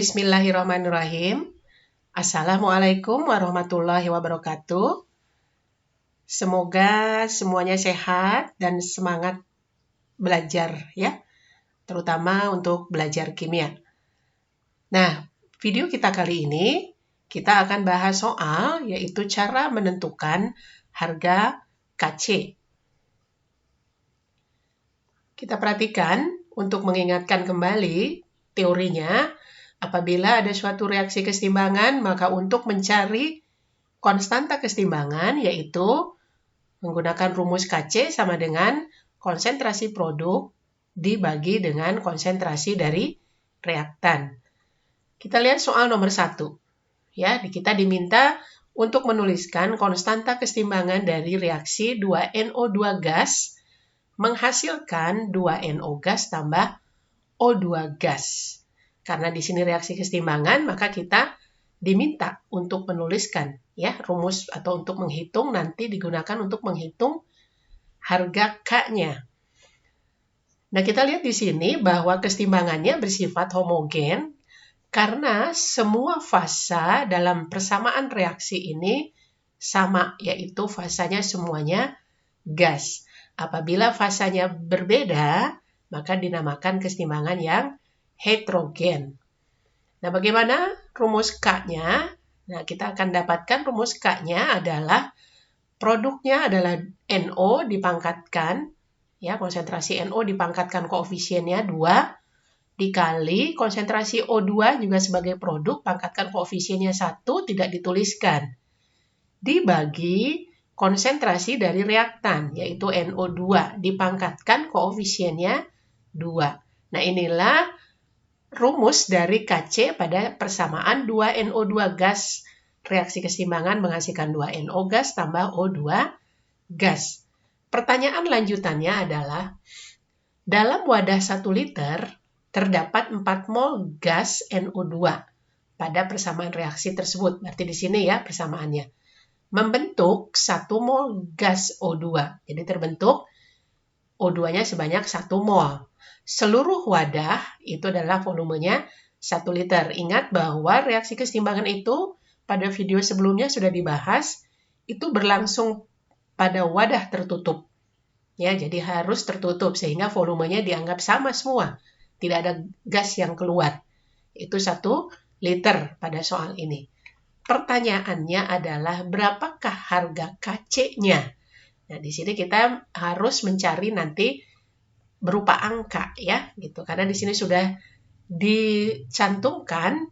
Bismillahirrahmanirrahim. Assalamualaikum warahmatullahi wabarakatuh. Semoga semuanya sehat dan semangat belajar ya, terutama untuk belajar kimia. Nah, video kita kali ini kita akan bahas soal yaitu cara menentukan harga Kc. Kita perhatikan untuk mengingatkan kembali teorinya. Apabila ada suatu reaksi kesetimbangan, maka untuk mencari konstanta kesetimbangan, yaitu menggunakan rumus Kc sama dengan konsentrasi produk dibagi dengan konsentrasi dari reaktan. Kita lihat soal nomor 1. Ya, kita diminta untuk menuliskan konstanta kesetimbangan dari reaksi 2NO2 gas menghasilkan 2NO gas tambah O2 gas. Karena di sini reaksi kesetimbangan, maka kita diminta untuk menuliskan ya rumus atau untuk menghitung, nanti digunakan untuk menghitung harga K-nya. Nah, kita lihat di sini bahwa kesetimbangannya bersifat homogen karena semua fasa dalam persamaan reaksi ini sama, yaitu fasanya semuanya gas. Apabila fasanya berbeda, maka dinamakan kesetimbangan yang heterogen. Nah, bagaimana rumus K-nya? Nah, kita akan dapatkan rumus K-nya adalah produknya adalah NO dipangkatkan, ya konsentrasi NO dipangkatkan koefisiennya 2, dikali konsentrasi O2 juga sebagai produk, pangkatkan koefisiennya 1, tidak dituliskan, dibagi konsentrasi dari reaktan, yaitu NO2, dipangkatkan koefisiennya 2. Nah, inilah rumus dari Kc pada persamaan 2NO2 gas. Reaksi kesetimbangan menghasilkan 2NO gas tambah O2 gas. Pertanyaan lanjutannya adalah, dalam wadah 1 liter terdapat 4 mol gas NO2 pada persamaan reaksi tersebut. Berarti di sini ya persamaannya. Membentuk 1 mol gas O2. Jadi terbentuk O2-nya sebanyak 1 mol. Seluruh wadah itu adalah volumenya 1 liter. Ingat bahwa reaksi kesetimbangan itu pada video sebelumnya sudah dibahas, itu berlangsung pada wadah tertutup. Ya, jadi harus tertutup sehingga volumenya dianggap sama semua. Tidak ada gas yang keluar. Itu 1 liter pada soal ini. Pertanyaannya adalah berapakah harga Kc-nya? Nah, di sini kita harus mencari nanti berupa angka ya, gitu. Karena di sini sudah dicantumkan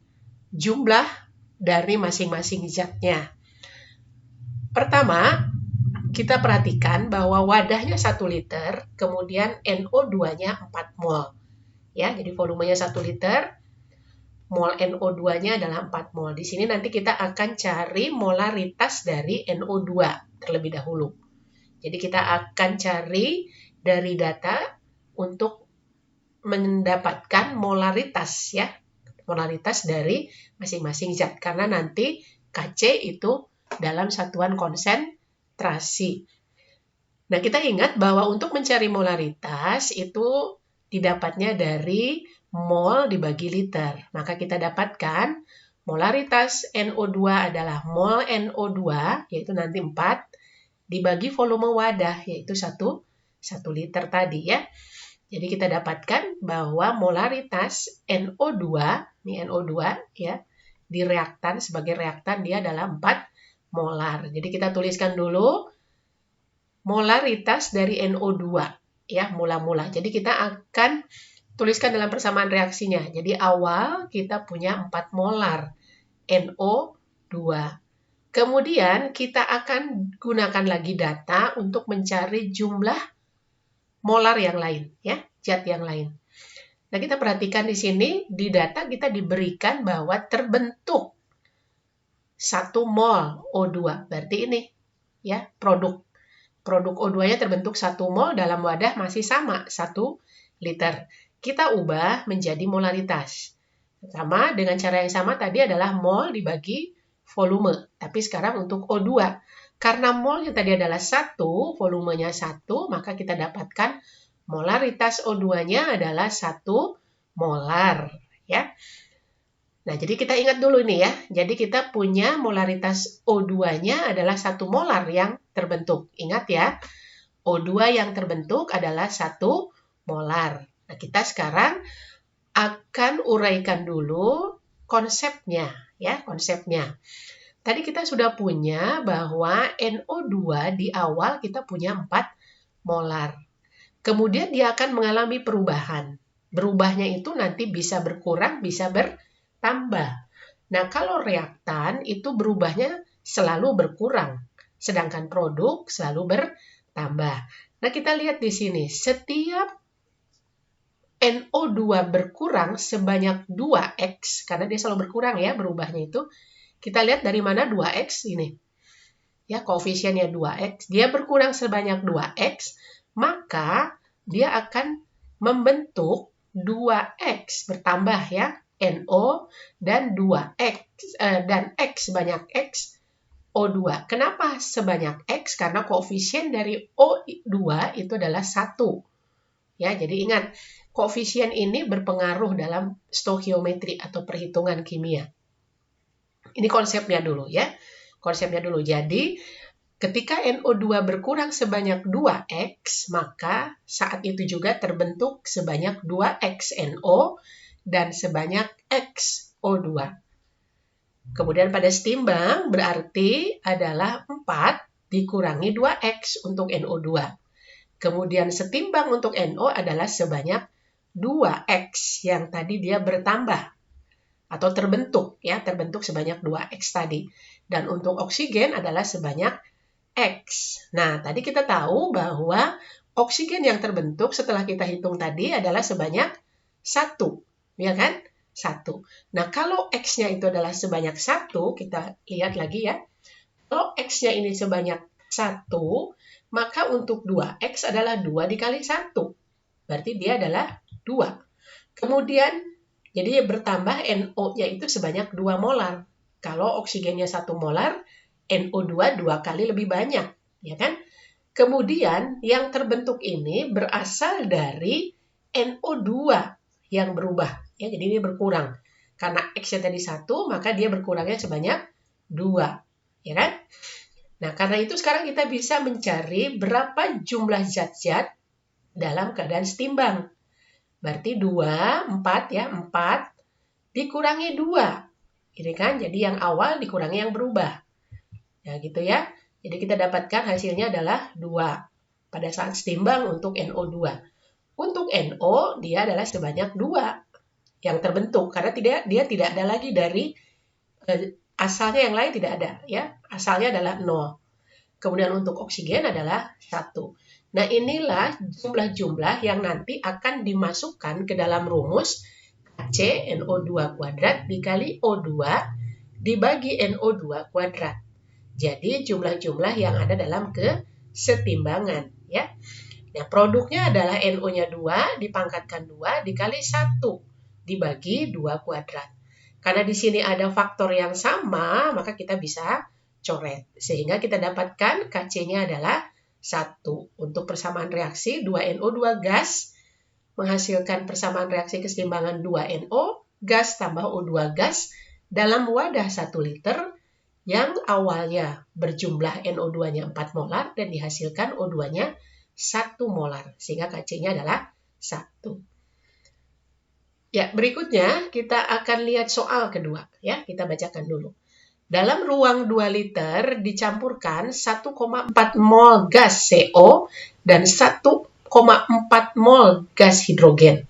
jumlah dari masing-masing zatnya. Pertama, kita perhatikan bahwa wadahnya 1 liter, kemudian NO2-nya 4 mol. Ya, jadi volumenya 1 liter, mol NO2-nya adalah 4 mol. Di sini nanti kita akan cari molaritas dari NO2 terlebih dahulu. Jadi kita akan cari dari data untuk mendapatkan molaritas ya, molaritas dari masing-masing zat, karena nanti Kc itu dalam satuan konsentrasi. Nah, kita ingat bahwa untuk mencari molaritas itu didapatnya dari mol dibagi liter. Maka kita dapatkan molaritas NO2 adalah mol NO2, yaitu nanti 4, dibagi volume wadah, yaitu 1 liter tadi ya. Jadi kita dapatkan bahwa molaritas NO2, ini NO2 ya, di reaktan, sebagai reaktan dia adalah 4 molar. Jadi kita tuliskan dulu molaritas dari NO2 ya, mula-mula. Jadi kita akan tuliskan dalam persamaan reaksinya. Jadi awal kita punya 4 molar NO2. Kemudian kita akan gunakan lagi data untuk mencari jumlah molar yang lain, ya, zat yang lain. Nah, kita perhatikan di sini, di data kita diberikan bahwa terbentuk 1 mol O2. Berarti ini, ya, produk O2-nya terbentuk 1 mol dalam wadah masih sama, 1 liter. Kita ubah menjadi molaritas. Sama dengan cara yang sama tadi adalah mol dibagi volume. Tapi sekarang untuk O2. Karena molnya tadi adalah 1, volumenya 1, maka kita dapatkan molaritas O2-nya adalah 1 molar. Ya. Nah, jadi kita ingat dulu nih ya. Jadi kita punya molaritas O2-nya adalah 1 molar yang terbentuk. Ingat ya, O2 yang terbentuk adalah 1 molar. Nah, kita sekarang akan uraikan dulu konsepnya, ya, konsepnya. Tadi kita sudah punya bahwa NO2 di awal kita punya 4 molar. Kemudian dia akan mengalami perubahan. Berubahnya itu nanti bisa berkurang, bisa bertambah. Nah, kalau reaktan itu berubahnya selalu berkurang, sedangkan produk selalu bertambah. Nah, kita lihat di sini, setiap NO2 berkurang sebanyak 2X, karena dia selalu berkurang ya berubahnya itu. Kita lihat dari mana 2X ini. Ya, koefisiennya 2X. Dia berkurang sebanyak 2X, maka dia akan membentuk 2X bertambah ya, NO dan 2X dan X sebanyak X O2. Kenapa sebanyak X? Karena koefisien dari O2 itu adalah 1. Ya, jadi ingat, koefisien ini berpengaruh dalam stoikiometri atau perhitungan kimia. Ini konsepnya dulu ya. Konsepnya dulu. Jadi, ketika NO2 berkurang sebanyak 2X, maka saat itu juga terbentuk sebanyak 2X NO dan sebanyak X O2. Kemudian pada setimbang berarti adalah 4 dikurangi 2X untuk NO2. Kemudian setimbang untuk NO adalah sebanyak 2X yang tadi dia bertambah atau terbentuk ya, terbentuk sebanyak 2X tadi. Dan untuk oksigen adalah sebanyak X. Nah, tadi kita tahu bahwa oksigen yang terbentuk setelah kita hitung tadi adalah sebanyak 1, ya kan? 1. Nah, kalau X-nya itu adalah sebanyak 1, kita lihat lagi ya. Kalau X-nya ini sebanyak 1, maka untuk 2X adalah 2 dikali 1. Berarti dia adalah 2. Kemudian, jadi bertambah NO-nya itu sebanyak 2 molar. Kalau oksigennya 1 molar, NO2 2 kali lebih banyak, ya kan? Kemudian yang terbentuk ini berasal dari NO2 yang berubah, ya. Jadi ini berkurang. Karena X-nya tadi 1, maka dia berkurangnya sebanyak 2, ya kan? Nah, karena itu sekarang kita bisa mencari berapa jumlah zat-zat dalam keadaan setimbang. Berarti 2, 4 ya, 4 dikurangi 2. Ini kan, jadi yang awal dikurangi yang berubah. Ya gitu ya. Jadi kita dapatkan hasilnya adalah 2 pada saat setimbang untuk NO2. Untuk NO dia adalah sebanyak 2 yang terbentuk karena dia tidak ada lagi dari asalnya yang lain tidak ada ya. Asalnya adalah 0. Kemudian untuk oksigen adalah 1. Nah, inilah jumlah-jumlah yang nanti akan dimasukkan ke dalam rumus Kc NO2 kuadrat dikali O2 dibagi NO2 kuadrat. Jadi jumlah-jumlah yang ada dalam kesetimbangan ya. Nah, produknya adalah NO-nya 2 dipangkatkan 2 dikali 1 dibagi 2 kuadrat. Karena di sini ada faktor yang sama, maka kita bisa coret. Sehingga kita dapatkan Kc-nya adalah 1. Untuk persamaan reaksi 2NO2 gas menghasilkan persamaan reaksi kesetimbangan 2NO gas tambah O2 gas dalam wadah 1 liter yang awalnya berjumlah NO2-nya 4 molar dan dihasilkan O2-nya 1 molar. Sehingga Kc-nya adalah 1. Ya, berikutnya kita akan lihat soal kedua. Ya, kita bacakan dulu. Dalam ruang 2 liter dicampurkan 1,4 mol gas CO dan 1,4 mol gas hidrogen.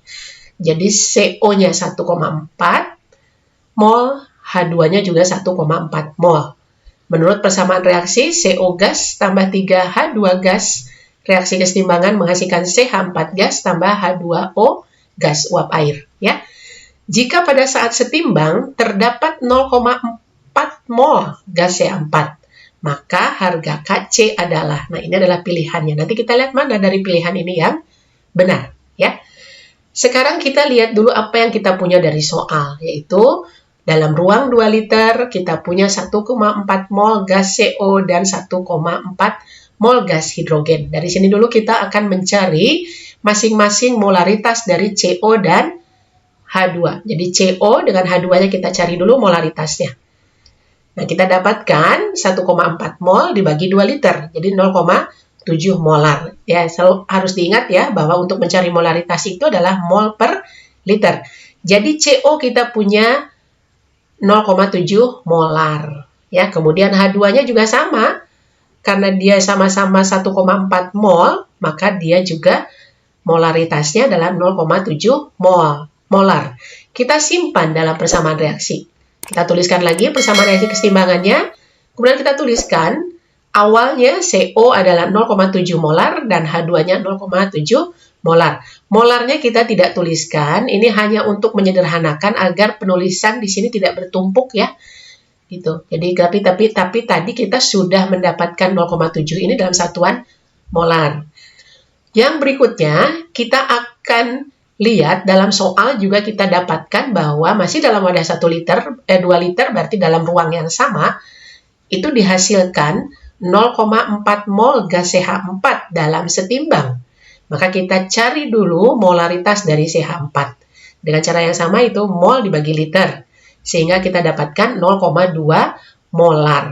Jadi CO-nya 1,4 mol, H2-nya juga 1,4 mol. Menurut persamaan reaksi, CO gas tambah 3H2 gas, reaksi kesetimbangan menghasilkan CH4 gas tambah H2O gas uap air. Ya. Jika pada saat setimbang terdapat 0,4 mol gas CH4, maka harga Kc adalah, nah ini adalah pilihannya. Nanti kita lihat mana dari pilihan ini yang benar. Ya. Sekarang kita lihat dulu apa yang kita punya dari soal, yaitu dalam ruang 2 liter kita punya 1,4 mol gas CO dan 1,4 mol gas hidrogen. Dari sini dulu kita akan mencari masing-masing molaritas dari CO dan H2. Jadi CO dengan H2-nya kita cari dulu molaritasnya. Nah, kita dapatkan 1,4 mol dibagi 2 liter, jadi 0,7 molar. Ya, selalu harus diingat ya, bahwa untuk mencari molaritas itu adalah mol per liter. Jadi CO kita punya 0,7 molar. Ya, kemudian H2-nya juga sama, karena dia sama-sama 1,4 mol, maka dia juga molaritasnya adalah 0,7 molar. Kita simpan dalam persamaan reaksi. Kita tuliskan lagi persamaan reaksi keseimbangannya. Kemudian kita tuliskan awalnya CO adalah 0,7 molar dan H2-nya 0,7 molar. Molarnya kita tidak tuliskan. Ini hanya untuk menyederhanakan agar penulisan di sini tidak bertumpuk ya. Gitu. Jadi tapi tadi kita sudah mendapatkan 0,7 ini dalam satuan molar. Yang berikutnya kita akan lihat dalam soal juga kita dapatkan bahwa masih dalam wadah 2 liter, berarti dalam ruang yang sama, itu dihasilkan 0,4 mol gas CH4 dalam setimbang. Maka kita cari dulu molaritas dari CH4. Dengan cara yang sama itu mol dibagi liter. Sehingga kita dapatkan 0,2 molar.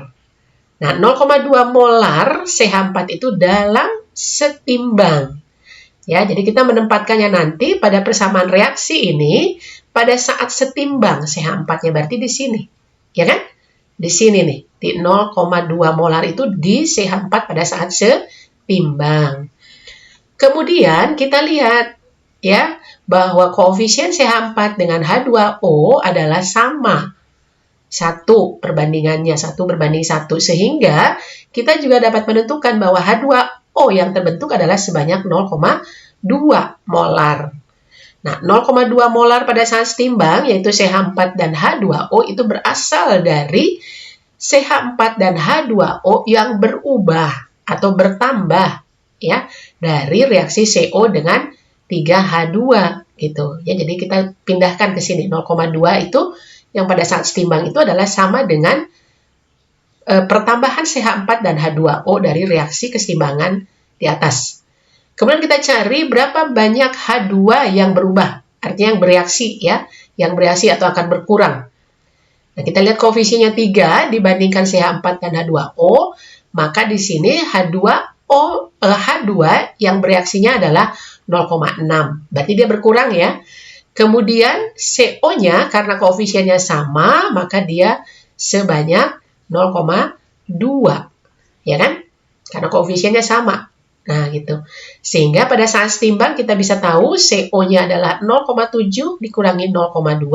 Nah, 0,2 molar CH4 itu dalam setimbang. Ya, jadi kita menempatkannya nanti pada persamaan reaksi ini pada saat setimbang CH4-nya berarti di sini. Ya kan? Di sini nih, di 0,2 molar itu di CH4 pada saat setimbang. Kemudian kita lihat ya bahwa koefisien CH4 dengan H2O adalah sama. 1 perbandingannya, 1 berbanding 1. Sehingga kita juga dapat menentukan bahwa H2O yang terbentuk adalah sebanyak 0,2 molar. Nah, 0,2 molar pada saat setimbang, yaitu CH4 dan H2O, itu berasal dari CH4 dan H2O yang berubah atau bertambah ya dari reaksi CO dengan 3H2 gitu. Ya, jadi kita pindahkan ke sini 0,2 itu yang pada saat setimbang itu adalah sama dengan pertambahan CH4 dan H2O dari reaksi keseimbangan di atas. Kemudian kita cari berapa banyak H2 yang berubah, artinya yang bereaksi ya, yang bereaksi atau akan berkurang. Nah, kita lihat koefisiennya 3 dibandingkan CH4 dan H2O, maka di sini H2 yang bereaksinya adalah 0,6. Berarti dia berkurang ya. Kemudian CO-nya karena koefisiennya sama, maka dia sebanyak 0,2. Ya kan? Karena koefisiennya sama. Nah, gitu. Sehingga pada saat setimbang kita bisa tahu CO-nya adalah 0,7 dikurangi 0,2,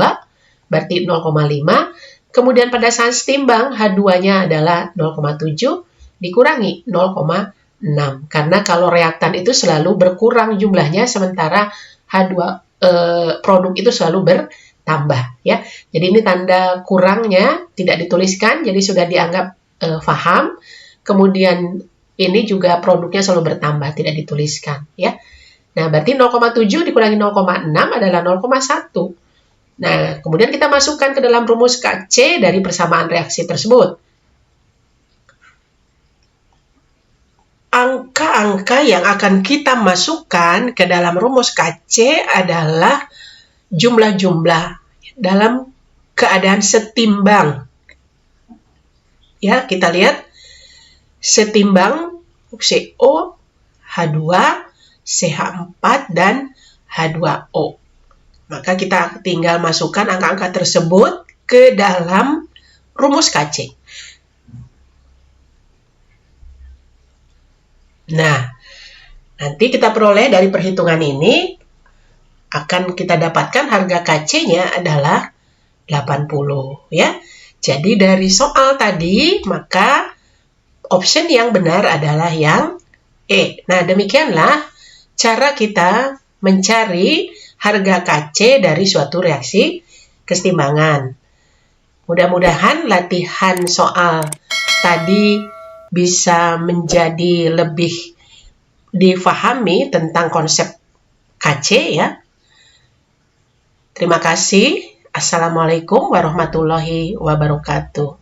berarti 0,5. Kemudian pada saat setimbang H2-nya adalah 0,7 dikurangi 0,6. Karena kalau reaktan itu selalu berkurang jumlahnya, sementara H2 produk itu selalu bertambah. Ya. Jadi ini tanda kurangnya tidak dituliskan, jadi sudah dianggap paham. Kemudian ini juga produknya selalu bertambah, tidak dituliskan. Ya. Nah, berarti 0,7 dikurangi 0,6 adalah 0,1. Nah, kemudian kita masukkan ke dalam rumus KC dari persamaan reaksi tersebut. Angka-angka yang akan kita masukkan ke dalam rumus KC adalah jumlah-jumlah dalam keadaan setimbang. Ya, kita lihat setimbang CO, H2, CH4, dan H2O. Maka kita tinggal masukkan angka-angka tersebut ke dalam rumus KC. Nah, nanti kita peroleh dari perhitungan ini, akan kita dapatkan harga KC-nya adalah 80. Ya. Jadi dari soal tadi, maka option yang benar adalah yang E. Nah, demikianlah cara kita mencari harga KC dari suatu reaksi keseimbangan. Mudah-mudahan latihan soal tadi bisa menjadi lebih difahami tentang konsep KC ya. Terima kasih. Assalamualaikum warahmatullahi wabarakatuh.